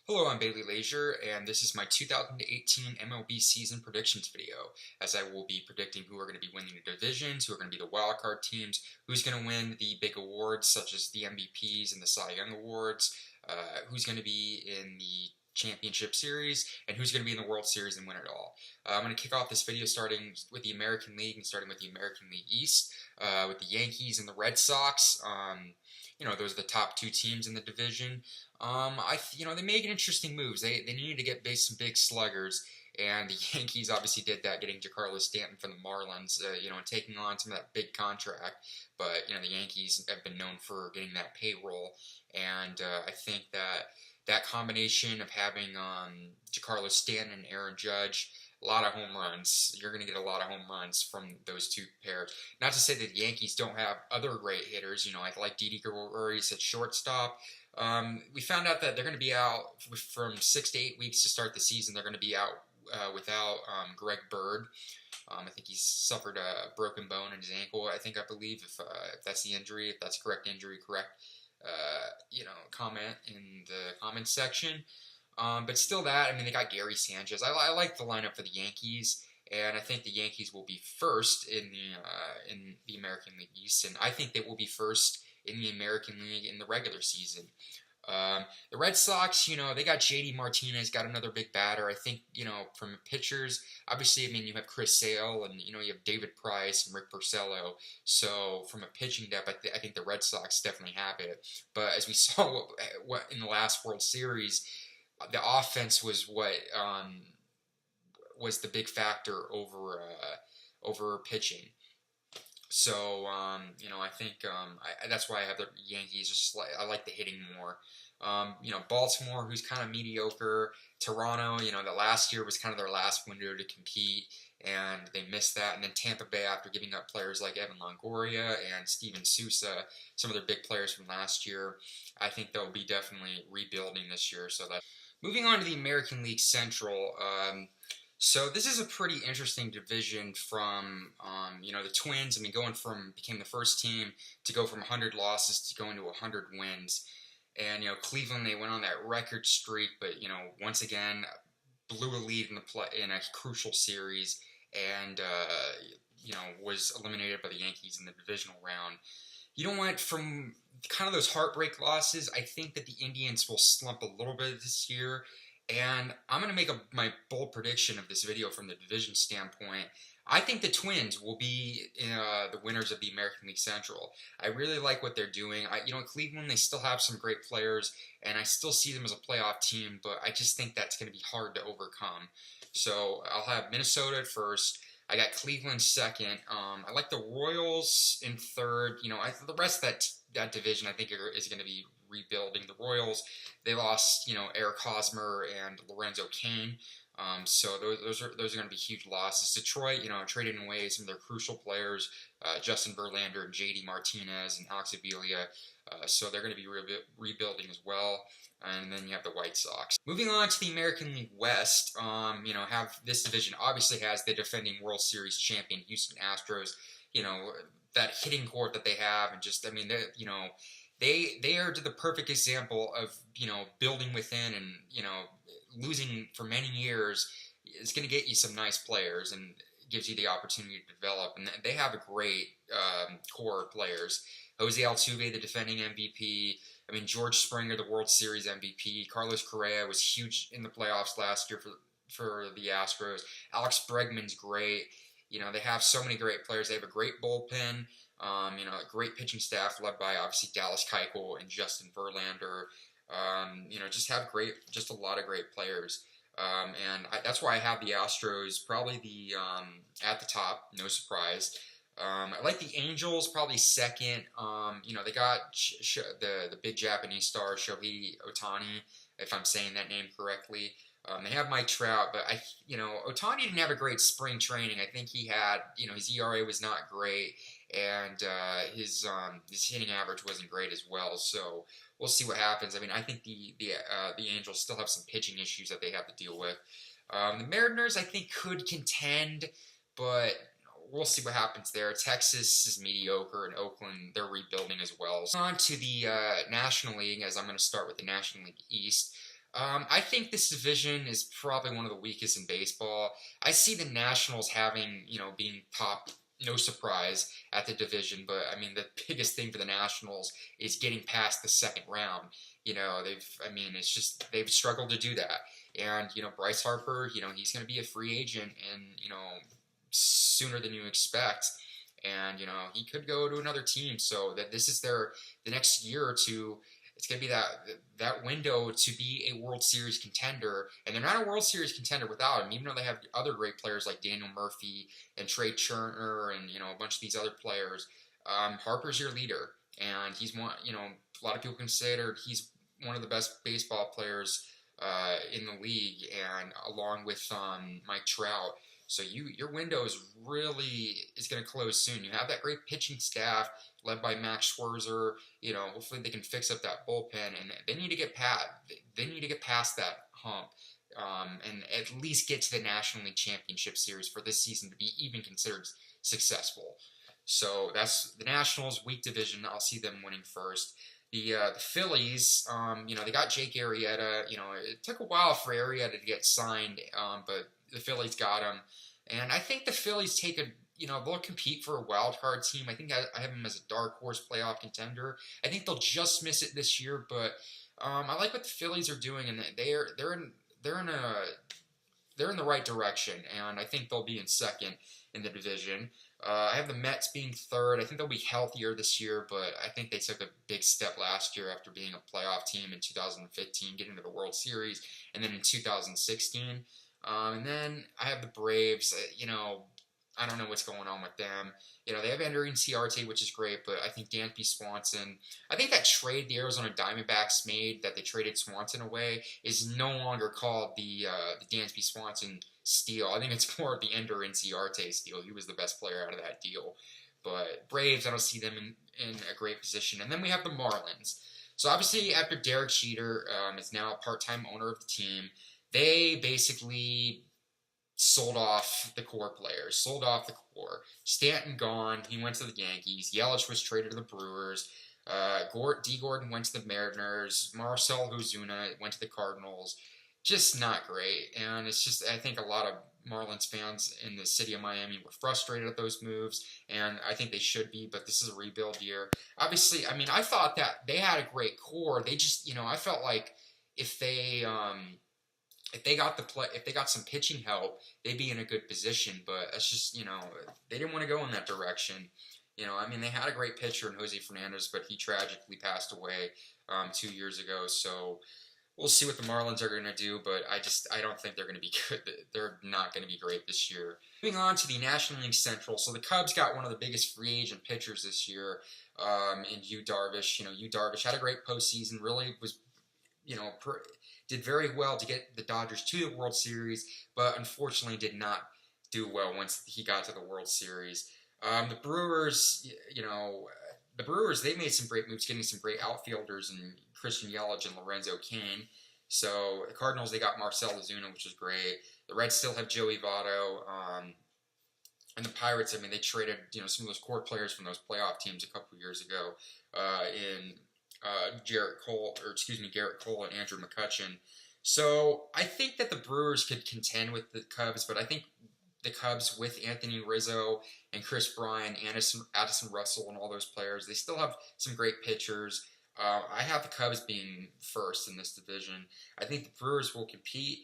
Hello, I'm Bailey Leisure, and this is my 2018 MLB Season Predictions video, as I will be predicting who are going to be winning the divisions, who are going to be the wildcard teams, who's going to win the big awards such as the MVPs and the Cy Young Awards, who's going to be in the Championship Series, and who's going to be in the World Series and win it all. I'm going to kick off this video starting with the American League and starting with the American League East, with the Yankees and the Red Sox. Those are the top two teams in the division. They made interesting moves. They needed to get some big sluggers, and the Yankees obviously did that, getting Giancarlo Stanton from the Marlins, and taking on some of that big contract. But the Yankees have been known for getting that payroll, and I think that combination of having Giancarlo Stanton and Aaron Judge, a lot of home runs. You're going to get a lot of home runs from those two pairs. Not to say that the Yankees don't have other great hitters. I like Didi Gregorius at shortstop. We found out that they're going to be out from 6 to 8 weeks to start the season. They're going to be out without Greg Bird. I think he's suffered a broken bone in his ankle. I believe if that's the injury, if that's correct injury, correct. Comment in the comments section. But still they got Gary Sanchez. I like the lineup for the Yankees, and I think the Yankees will be first in the American League East, and I think they will be first in the American League in the regular season. The Red Sox, they got JD Martinez, got another big batter. I think, from pitchers, obviously, you have Chris Sale, and, you have David Price and Rick Porcello. So, from a pitching depth, I think the Red Sox definitely have it. But as we saw what in the last World Series, the offense was what was the big factor over pitching. So I think that's why I have the Yankees. I like the hitting more. Baltimore, who's kind of mediocre. Toronto, the last year was kind of their last window to compete, and they missed that. And then Tampa Bay, after giving up players like Evan Longoria and Steven Souza, some of their big players from last year, I think they'll be definitely rebuilding this year. So that. Moving on to the American League Central. So this is a pretty interesting division from, the Twins. Became the first team to go from 100 losses to going to 100 wins. And, Cleveland, they went on that record streak, but, once again, blew a lead in a crucial series and, was eliminated by the Yankees in the divisional round. From kind of those heartbreak losses, I think that the Indians will slump a little bit this year. And I'm going to make my bold prediction of this video from the division standpoint. I think the Twins will be the winners of the American League Central. I really like what they're doing. Cleveland, they still have some great players, and I still see them as a playoff team, but I just think that's going to be hard to overcome. So I'll have Minnesota at first. I got Cleveland second. I like the Royals in third. The rest of that division, I think, is going to be rebuilding. The Royals, they lost, Eric Hosmer and Lorenzo Cain. So those are going to be huge losses. Detroit, traded away some of their crucial players, Justin Verlander and JD Martinez and Alex Avila. So they're going to be rebuilding as well. And then you have the White Sox. Moving on to the American League West, have this division obviously has the defending World Series champion Houston Astros. That hitting court that they have, and just they are the perfect example of building within and losing for many years is going to get you some nice players and gives you the opportunity to develop. And they have a great core of players. Jose Altuve, the defending MVP. George Springer, the World Series MVP. Carlos Correa was huge in the playoffs last year for the Astros. Alex Bregman's great. They have so many great players. They have a great bullpen. A great pitching staff led by obviously Dallas Keuchel and Justin Verlander. Just a lot of great players. That's why I have the Astros probably at the top, no surprise. I like the Angels probably second. They got the big Japanese star Shohei Ohtani, if I'm saying that name correctly. They have Mike Trout, but Ohtani didn't have a great spring training. I think he had, his ERA was not great, and his hitting average wasn't great as well. So we'll see what happens. I think the Angels still have some pitching issues that they have to deal with. The Mariners, I think, could contend, but we'll see what happens there. Texas is mediocre, and Oakland, they're rebuilding as well. So on to the National League, as I'm going to start with the National League East. I think this division is probably one of the weakest in baseball. I see the Nationals having, being top, no surprise at the division, but I mean, the biggest thing for the Nationals is getting past the second round. It's just, they've struggled to do that. And, Bryce Harper, he's going to be a free agent and, sooner than you expect. And, he could go to another team. So that this is the next year or two, it's going to be that window to be a World Series contender, and they're not a World Series contender without him. Even though they have other great players like Daniel Murphy and Trey Turner, and a bunch of these other players, Harper's your leader, and he's one. A lot of people consider he's one of the best baseball players in the league, and along with Mike Trout. So your window is going to close soon. You have that great pitching staff led by Max Scherzer. Hopefully they can fix up that bullpen, and they need to get past that hump, and at least get to the National League Championship Series for this season to be even considered successful. So that's the Nationals' weak division. I'll see them winning first. The Phillies, they got Jake Arrieta. It took a while for Arrieta to get signed, but the Phillies got him. And I think the Phillies they'll compete for a wild card team. I think I have them as a dark horse playoff contender. I think they'll just miss it this year, but I like what the Phillies are doing, and they're in the right direction, and I think they'll be in second in the division. I have the Mets being third. I think they'll be healthier this year, but I think they took a big step last year after being a playoff team in 2015, getting to the World Series, and then in 2016. And then I have the Braves. I don't know what's going on with them. They have Ender Inciarte, which is great, but I think Dansby Swanson, I think that trade the Arizona Diamondbacks made, that they traded Swanson away, is no longer called the Dansby Swanson steal. I think it's more of the Ender Inciarte steal. He was the best player out of that deal. But Braves, I don't see them in a great position. And then we have the Marlins. So obviously, after Derek Jeter is now a part-time owner of the team, they basically sold off the core players, Stanton gone, he went to the Yankees. Yelich was traded to the Brewers. D. Gordon went to the Mariners. Marcell Ozuna went to the Cardinals. Just not great. And it's just, I think a lot of Marlins fans in the city of Miami were frustrated at those moves, and I think they should be, but this is a rebuild year. Obviously, I thought that they had a great core. They just, I felt like if they got some pitching help, they'd be in a good position. But it's just, they didn't want to go in that direction. They had a great pitcher in Jose Fernandez, but he tragically passed away 2 years ago. So we'll see what the Marlins are going to do, but I don't think they're going to be good. They're not going to be great this year. Moving on to the National League Central. So the Cubs got one of the biggest free agent pitchers this year in Yu Darvish. Yu Darvish had a great postseason, really was, did very well to get the Dodgers to the World Series, but unfortunately did not do well once he got to the World Series. The Brewers, they made some great moves, getting some great outfielders in Christian Yelich and Lorenzo Cain. So the Cardinals, they got Marcell Ozuna, which is great. The Reds still have Joey Votto. And the Pirates, they traded, some of those core players from those playoff teams a couple years ago in Garrett Cole and Andrew McCutchen. So I think that the Brewers could contend with the Cubs, but I think the Cubs with Anthony Rizzo and Chris Bryant, Addison Russell, and all those players, they still have some great pitchers. I have the Cubs being first in this division. I think the Brewers will compete.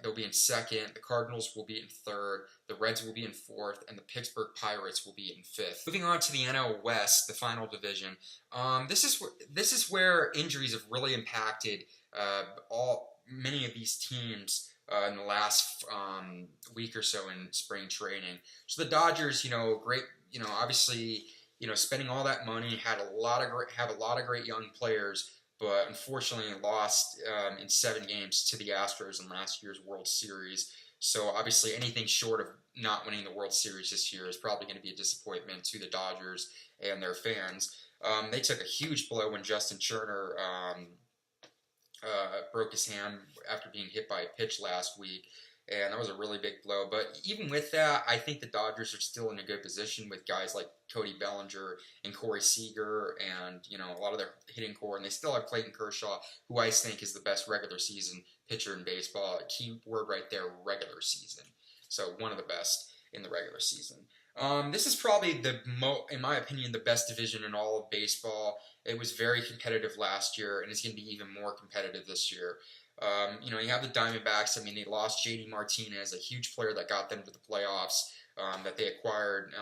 They'll be in second. The Cardinals will be in third. The Reds will be in fourth, and the Pittsburgh Pirates will be in fifth. Moving on to the NL West, the final division. This is where injuries have really impacted many of these teams in the last week or so in spring training. So the Dodgers, great, obviously, spending all that money, have a lot of great young players, but unfortunately lost in 7 games to the Astros in last year's World Series. So obviously anything short of not winning the World Series this year is probably going to be a disappointment to the Dodgers and their fans. They took a huge blow when Justin Turner broke his hand after being hit by a pitch last week. and that was a really big blow. But even with that, I think the Dodgers are still in a good position with guys like Cody Bellinger and Corey Seager, and a lot of their hitting core, and they still have Clayton Kershaw, who I think is the best regular season pitcher in baseball. Key word right there, regular season. So one of the best in the regular season. This is probably in my opinion, the best division in all of baseball. It was very competitive last year, and it's going to be even more competitive this year. You have the Diamondbacks. I mean, they lost J.D. Martinez, a huge player that got them to the playoffs, that they acquired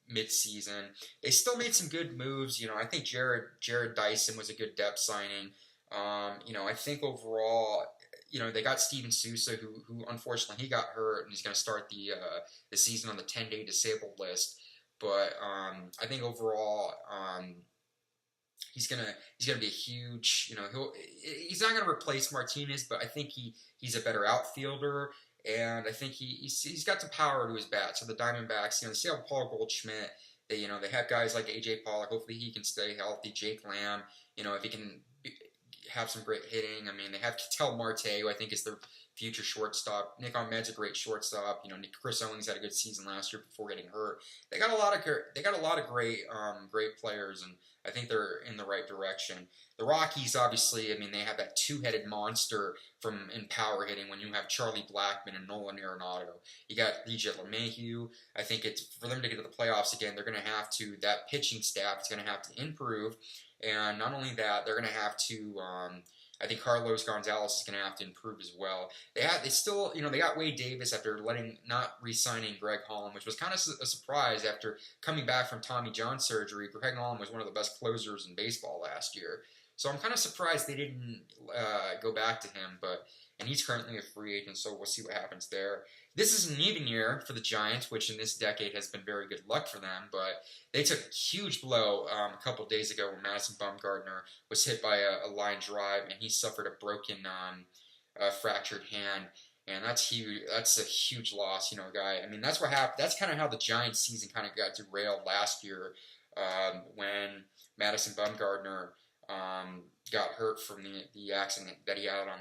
mid-season. They still made some good moves. I think Jared Dyson was a good depth signing. I think overall, they got Steven Souza, who unfortunately he got hurt and he's going to start the season on the 10-day disabled list. But I think overall, he's gonna be a huge. He's not gonna replace Martinez, but I think he's a better outfielder, and I think he's got the power to his bat. So the Diamondbacks, they still have Paul Goldschmidt. They have guys like AJ Pollock. Hopefully he can stay healthy. Jake Lamb, if he can have some great hitting. I mean, they have Ketel Marte, who I think is their future shortstop. Nick Ahmed's a great shortstop. Chris Owings had a good season last year before getting hurt. They got a lot of great players, and I think they're in the right direction. The Rockies, obviously, I mean, they have that two-headed monster in power hitting when you have Charlie Blackmon and Nolan Arenado. You got DJ LeMahieu. I think for them to get to the playoffs again, they're going to have to, that pitching staff is going to have to improve. And not only that, they're going to have to, I think Carlos Gonzalez is going to have to improve as well. They got Wade Davis after not re-signing Greg Holland, which was kind of a surprise after coming back from Tommy John surgery. Greg Holland was one of the best closers in baseball last year. So I'm kind of surprised they didn't go back to him, and he's currently a free agent, so we'll see what happens there. This is an even year for the Giants, which in this decade has been very good luck for them, but they took a huge blow a couple days ago when Madison Bumgarner was hit by a line drive, and he suffered a broken, fractured hand, and that's huge. That's a huge loss, guy. I mean, that's what happened. That's kind of how the Giants season kind of got derailed last year when Madison Bumgarner got hurt from the accident that he had on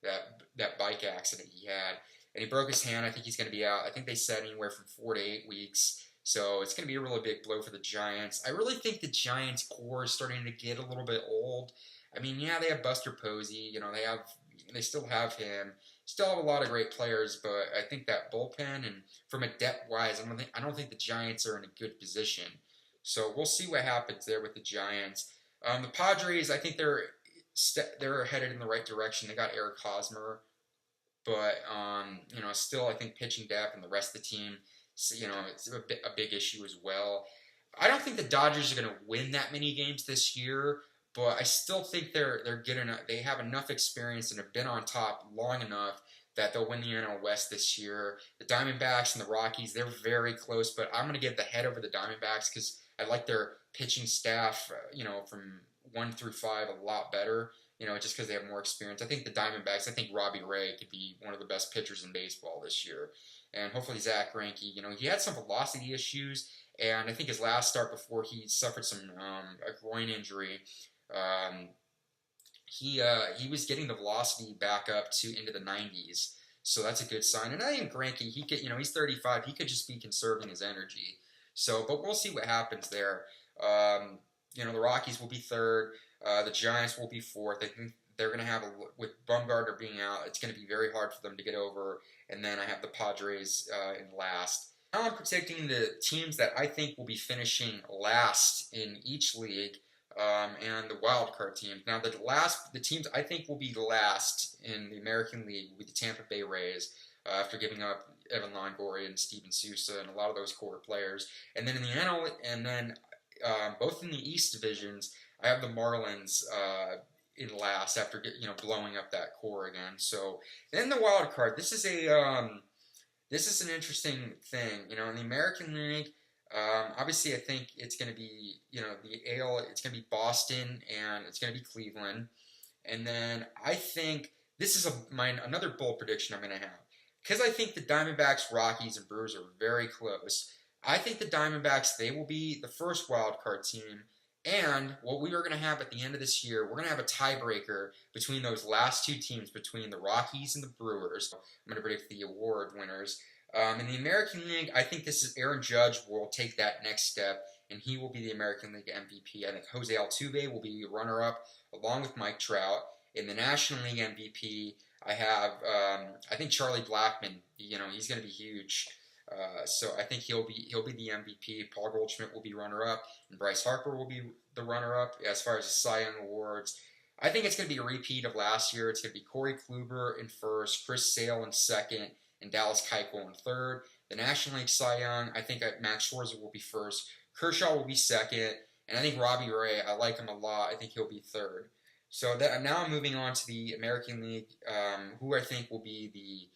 that bike accident he had. And he broke his hand. I think he's going to be out. I think they said anywhere from 4 to 8 weeks. So it's going to be a really big blow for the Giants. I really think the Giants' core is starting to get a little bit old. I mean, yeah, they have Buster Posey. They still have him. Still have a lot of great players, but I think that bullpen and from a depth-wise, I don't think the Giants are in a good position. So we'll see what happens there with the Giants. The Padres, I think they're headed in the right direction. They got Eric Hosmer. But, still I think pitching depth and the rest of the team, it's a big issue as well. I don't think the Dodgers are going to win that many games this year, but I still think they're good enough. They have enough experience and have been on top long enough that they'll win the NL West this year. The Diamondbacks and the Rockies, they're very close, but I'm going to give the head over the Diamondbacks because I like their pitching staff, from 1 through 5 a lot better. Just because they have more experience. I think the Diamondbacks, I think Robbie Ray could be one of the best pitchers in baseball this year. And hopefully Zach Greinke, he had some velocity issues, and I think his last start before he suffered a groin injury, he was getting the velocity back up into the 90s. So that's a good sign. And I think Greinke, he could, he's 35, he could just be conserving his energy. So, but we'll see what happens there. The Rockies will be third. The Giants will be fourth. I think they're going to have, with Bumgarner being out, it's going to be very hard for them to get over. And then I have the Padres in last. Now I'm predicting the teams that I think will be finishing last in each league and the wild card teams. Now the teams I think will be last in the American League will be the Tampa Bay Rays after giving up Evan Longoria and Steven Souza and a lot of those core players. And then in the NL, and then both in the East divisions, I have the Marlins in last after blowing up that core again. So then the wild card. This is an interesting thing. In the American League, obviously I think it's going to be the AL. It's going to be Boston and it's going to be Cleveland. And then I think this is another bold prediction I'm going to have because I think the Diamondbacks, Rockies, and Brewers are very close. I think the Diamondbacks, they will be the first wild card team. And what we are going to have at the end of this year, we're going to have a tiebreaker between those last two teams, between the Rockies and the Brewers. I'm going to predict the award winners. In the American League, I think this is Aaron Judge will take that next step, and he will be the American League MVP. I think Jose Altuve will be runner-up, along with Mike Trout. In the National League MVP, I have, I think Charlie Blackmon. He's going to be huge. So I think he'll be the MVP. Paul Goldschmidt will be runner-up, and Bryce Harper will be the runner-up. As far as the Cy Young Awards, I think it's going to be a repeat of last year. It's going to be Corey Kluber in first, Chris Sale in second, and Dallas Keuchel in third. The National League Cy Young, I think Max Scherzer will be first. Kershaw will be second, and I think Robbie Ray, I like him a lot. I think he'll be third. So now I'm moving on to the American League, who I think will be the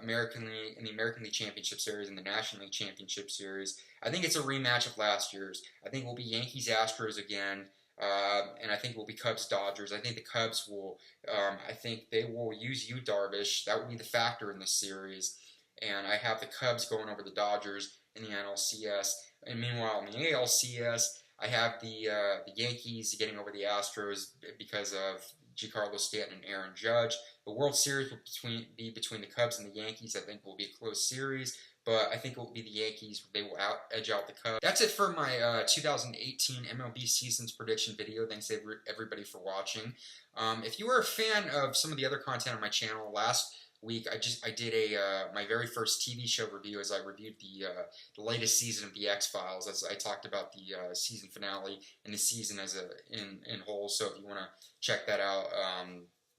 American League in the American League Championship Series and the National League Championship Series. I think it's a rematch of last year's. I think it will be Yankees Astros again, and I think it will be Cubs Dodgers. I think the Cubs will. I think they will use Yu Darvish. That would be the factor in this series. And I have the Cubs going over the Dodgers in the NLCS. And meanwhile, in the ALCS, I have the Yankees getting over the Astros because of Giancarlo Stanton and Aaron Judge. The World Series will be between the Cubs and the Yankees. I think it will be a close series, but I think it will be the Yankees. They will edge out the Cubs. That's it for my 2018 MLB Seasons Prediction video. Thanks everybody for watching. If you are a fan of some of the other content on my channel, last week I did my very first TV show review as I reviewed the latest season of the X-Files, as I talked about the season finale and the season as in whole. So if you want to check that out,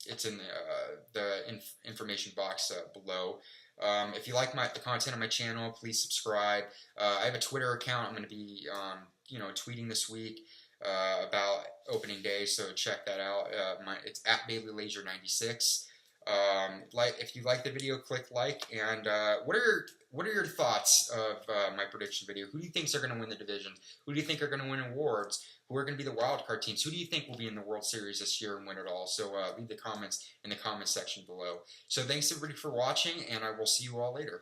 it's in the information box below. If you like the content on my channel, please subscribe. I have a Twitter account. I'm going to be tweeting this week about opening day, so check that out. It's at BaileyLaser96. If you like the video, click like. And what are your thoughts of my prediction video? Who do you think are going to win the division? Who do you think are going to win awards? Who are going to be the wild card teams? Who do you think will be in the World Series this year and win it all? So leave the comments in the comment section below. So thanks everybody for watching, and I will see you all later.